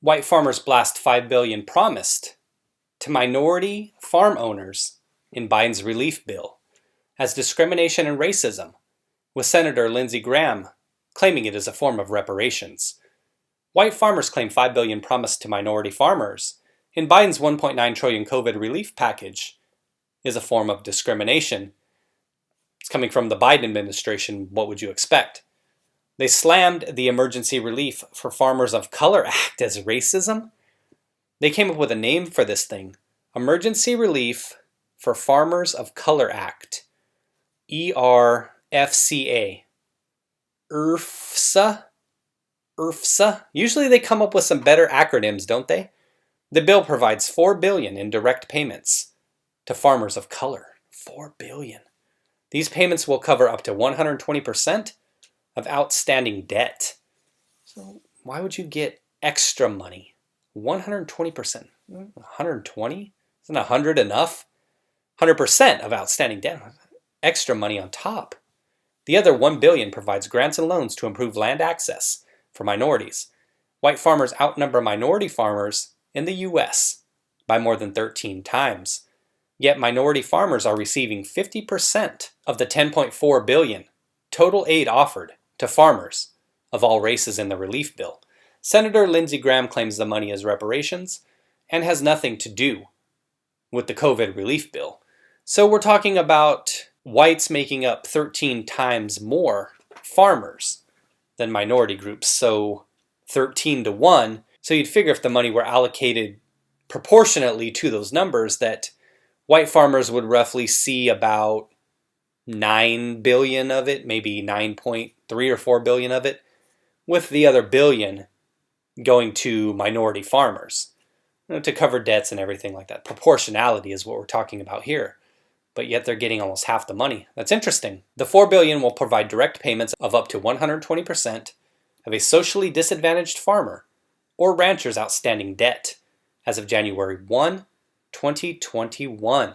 White farmers blast $5 billion promised to minority farm owners in Biden's relief bill as discrimination and racism, with Senator Lindsey Graham claiming it is a form of reparations. White farmers claim $5 billion promised to minority farmers in Biden's $1.9 trillion COVID relief package is a form of discrimination. It's coming from the Biden administration. What would you expect? They slammed the Emergency Relief for Farmers of Color Act as racism. They came up with a name for this thing. Emergency Relief for Farmers of Color Act. ERFCA. ERFSA? ERFSA? Usually they come up with some better acronyms, don't they? The bill provides $4 billion in direct payments to farmers of color. $4 billion. These payments will cover up to 120% of outstanding debt. So why would you get extra money? 120%. 120? Isn't 100 enough? 100% of outstanding debt. Extra money on top. The other $1 billion provides grants and loans to improve land access for minorities. White farmers outnumber minority farmers in the U.S. by more than 13 times. Yet minority farmers are receiving 50% of the $10.4 billion total aid offered to farmers of all races in the relief bill. Senator Lindsey Graham claims the money is reparations and has nothing to do with the COVID relief bill. So we're talking about whites making up 13 times more farmers than minority groups. So 13 to 1. So you'd figure if the money were allocated proportionately to those numbers that white farmers would roughly see about 9 billion of it, maybe 9.3 or 4 billion of it, with the other billion going to minority farmers, to cover debts and everything like that. Proportionality is what we're talking about here, but yet they're getting almost half the money. That's interesting. The $4 billion will provide direct payments of up to 120% of a socially disadvantaged farmer or rancher's outstanding debt as of January 1, 2021.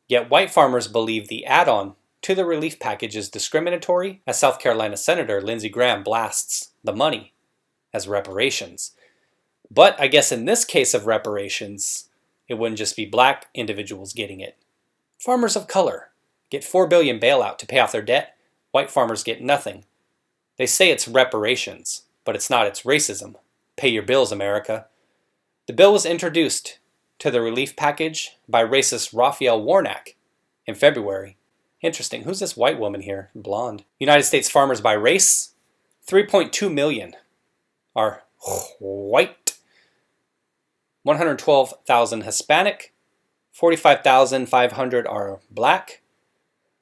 Yet white farmers believe the add-on to the relief package is discriminatory, as South Carolina Senator Lindsey Graham blasts the money as reparations. But I guess in this case of reparations, it wouldn't just be black individuals getting it. Farmers of color get $4 billion bailout to pay off their debt. White farmers get nothing. They say it's reparations, but it's not, it's racism. Pay your bills, America. The bill was introduced to the relief package by racist Raphael Warnock in February. Interesting. Who's this white woman here? Blonde. United States farmers by race, 3.2 million are white, 112,000 Hispanic, 45,500 are black,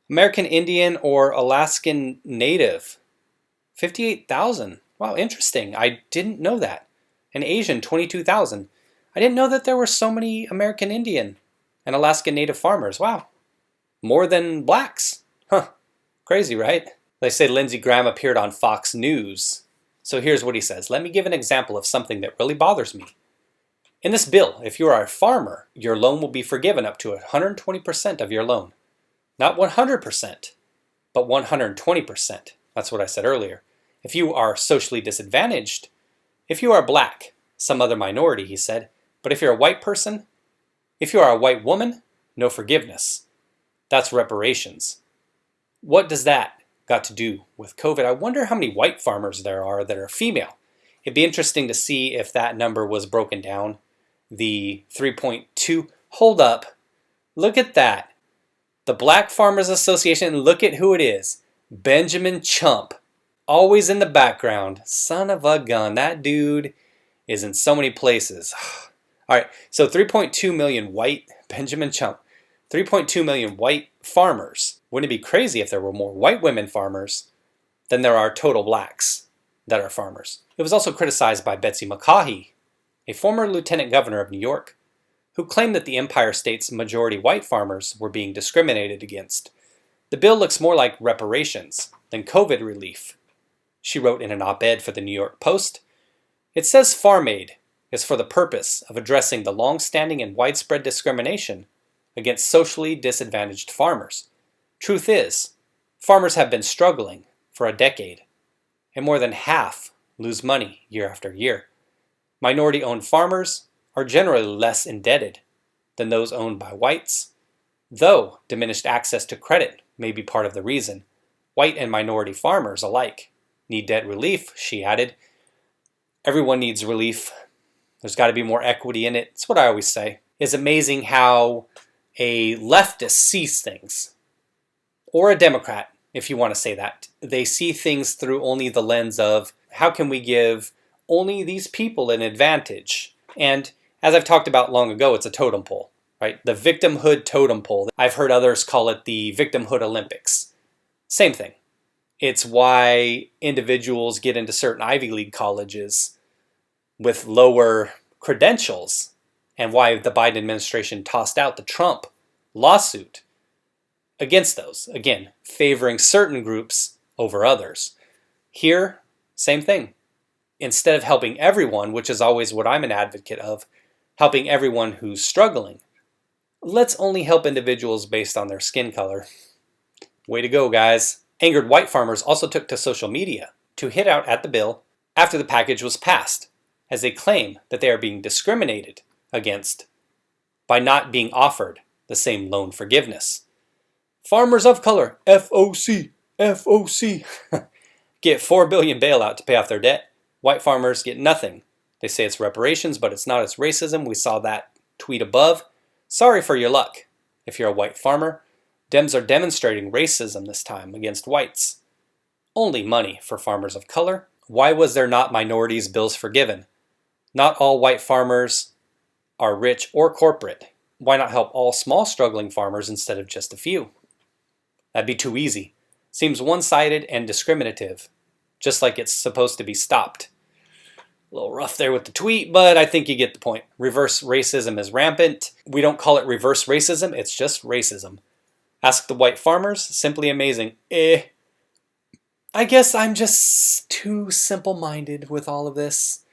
American Indian or Alaskan Native, 58,000. Wow, interesting. I didn't know that. And Asian, 22,000. I didn't know that there were so many American Indian and Alaskan Native farmers. Wow. More than blacks. Huh. Crazy, right? They say Lindsey Graham appeared on Fox News. So here's what he says. Let me give an example of something that really bothers me. In this bill, if you are a farmer, your loan will be forgiven up to 120% of your loan. Not 100%, but 120%. That's what I said earlier. If you are socially disadvantaged, if you are black, some other minority, he said, but if you're a white person, if you are a white woman, no forgiveness. That's reparations. What does that got to do with COVID? I wonder how many white farmers there are that are female. It'd be interesting to see if that number was broken down. The 3.2. Hold up. Look at that. The Black Farmers Association, look at who it is. Benjamin Chump. Always in the background. Son of a gun. That dude is in so many places. All right, so 3.2 million white, Benjamin Chump, 3.2 million white farmers. Wouldn't it be crazy if there were more white women farmers than there are total blacks that are farmers? It was also criticized by Betsy McCaughey, a former lieutenant governor of New York, who claimed that the Empire State's majority white farmers were being discriminated against. The bill looks more like reparations than COVID relief, she wrote in an op-ed for the New York Post. It says Farm Aid is for the purpose of addressing the long-standing and widespread discrimination against socially disadvantaged farmers. Truth is, farmers have been struggling for a decade, and more than half lose money year after year. Minority-owned farmers are generally less indebted than those owned by whites, though diminished access to credit may be part of the reason. White and minority farmers alike need debt relief, she added. Everyone needs relief. There's got to be more equity in it. It's what I always say. It's amazing how a leftist sees things, or a Democrat, if you want to say that. They see things through only the lens of, how can we give only these people an advantage? And as I've talked about long ago, it's a totem pole, right? The victimhood totem pole. I've heard others call it the victimhood Olympics. Same thing. It's why individuals get into certain Ivy League colleges with lower credentials, and why the Biden administration tossed out the Trump lawsuit against those. Again, favoring certain groups over others. Here, same thing. Instead of helping everyone, which is always what I'm an advocate of, helping everyone who's struggling, let's only help individuals based on their skin color. Way to go, guys. Angered white farmers also took to social media to hit out at the bill after the package was passed, as they claim that they are being discriminated against by not being offered the same loan forgiveness. Farmers of color, FOC, FOC, get $4 billion bailout to pay off their debt. White farmers get nothing. They say it's reparations, but it's not. It's racism. We saw that tweet above. Sorry for your luck. If you're a white farmer, Dems are demonstrating racism this time against whites. Only money for farmers of color. Why was there not minorities bills forgiven? Not all white farmers are rich or corporate. Why not help all small struggling farmers instead of just a few? That'd be too easy. Seems one-sided and discriminative, just like it's supposed to be stopped. A little rough there with the tweet, but I think you get the point. Reverse racism is rampant. We don't call it reverse racism, it's just racism. Ask the white farmers, simply amazing. I guess I'm just too simple-minded with all of this.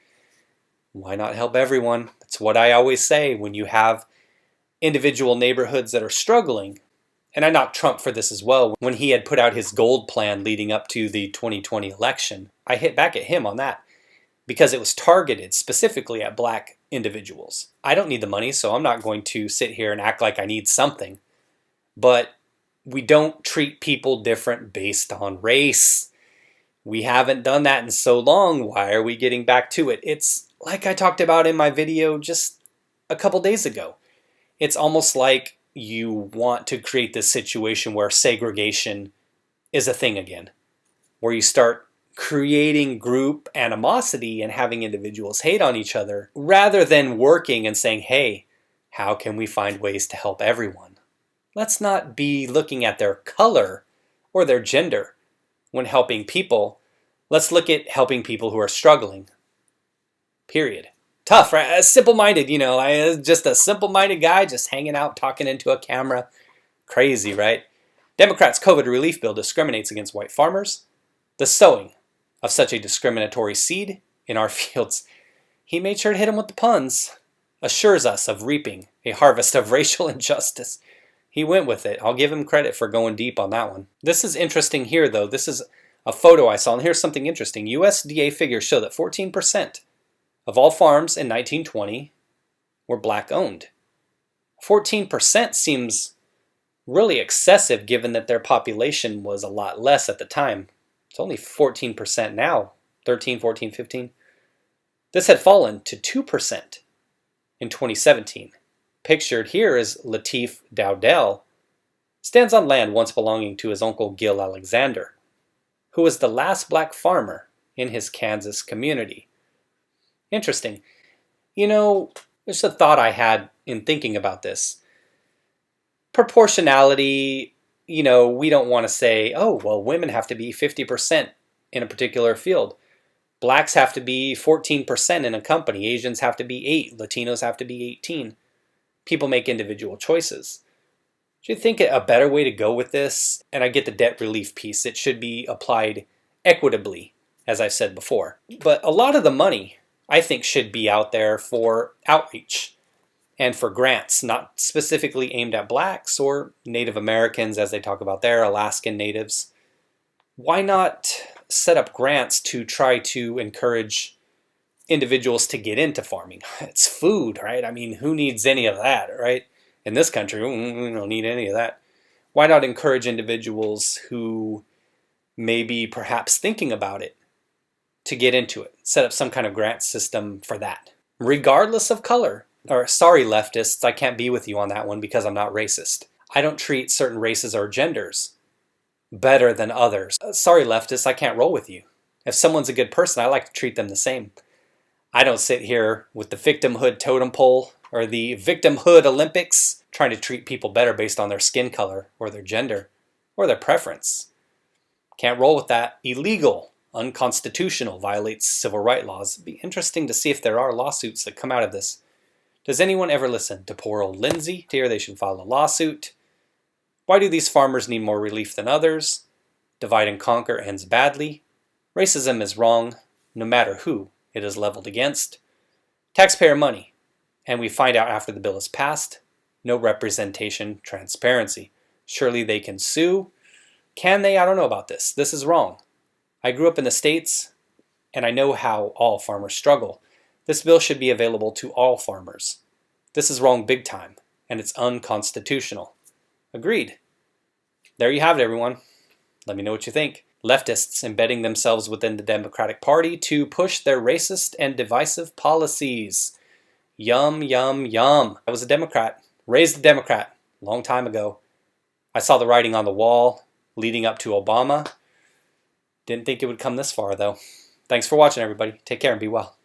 Why not help everyone? That's what I always say when you have individual neighborhoods that are struggling. And I knocked Trump for this as well. When he had put out his gold plan leading up to the 2020 election, I hit back at him on that because it was targeted specifically at black individuals. I don't need the money, so I'm not going to sit here and act like I need something. But we don't treat people different based on race. We haven't done that in so long. Why are we getting back to it? It's like I talked about in my video just a couple days ago. It's almost like you want to create this situation where segregation is a thing again, where you start creating group animosity and having individuals hate on each other, rather than working and saying, hey, how can we find ways to help everyone? Let's not be looking at their color or their gender when helping people. Let's look at helping people who are struggling. Period. Tough, right? Simple-minded, you know, just a simple-minded guy just hanging out, talking into a camera. Crazy, right? Democrats' COVID relief bill discriminates against white farmers. The sowing of such a discriminatory seed in our fields, he made sure to hit him with the puns, assures us of reaping a harvest of racial injustice. He went with it. I'll give him credit for going deep on that one. This is interesting here, though. This is a photo I saw, and here's something interesting. USDA figures show that 14% of all farms in 1920 were black-owned. 14% seems really excessive given that their population was a lot less at the time. It's only 14% now, 13, 14, 15. This had fallen to 2% in 2017. Pictured here is Lateef Dowdell, stands on land once belonging to his uncle Gil Alexander, who was the last black farmer in his Kansas community. Interesting. You know, there's a thought I had in thinking about this. Proportionality, you know, we don't want to say, oh, well, women have to be 50% in a particular field. Blacks have to be 14% in a company. Asians have to be 8. Latinos have to be 18. People make individual choices. Do you think a better way to go with this, and I get the debt relief piece, it should be applied equitably, as I've said before. But a lot of the money, I think, should be out there for outreach and for grants, not specifically aimed at blacks or Native Americans, as they talk about there, Alaskan natives. Why not set up grants to try to encourage individuals to get into farming. It's food, right? I mean, who needs any of that, right? In this country, we don't need any of that. Why not encourage individuals who may be perhaps thinking about it to get into it? Set up some kind of grant system for that, regardless of color. Or sorry, leftists, I can't be with you on that one because I'm not racist. I don't treat certain races or genders better than others. Sorry, leftists, I can't roll with you. If someone's a good person, I like to treat them the same. I don't sit here with the victimhood totem pole or the victimhood Olympics trying to treat people better based on their skin color or their gender or their preference. Can't roll with that. Illegal, unconstitutional, violates civil rights laws. It'd be interesting to see if there are lawsuits that come out of this. Does anyone ever listen to poor old Lindsay? Here they should file a lawsuit. Why do these farmers need more relief than others? Divide and conquer ends badly. Racism is wrong, no matter who it is leveled against. Taxpayer money. And we find out after the bill is passed, no representation, transparency. Surely they can sue. Can they? I don't know about this. This is wrong. I grew up in the States, and I know how all farmers struggle. This bill should be available to all farmers. This is wrong big time, and it's unconstitutional. Agreed. There you have it, everyone. Let me know what you think. Leftists embedding themselves within the Democratic Party to push their racist and divisive policies. Yum, yum, yum. I was a Democrat, raised a Democrat, a long time ago. I saw the writing on the wall leading up to Obama. Didn't think it would come this far, though. Thanks for watching, everybody. Take care and be well.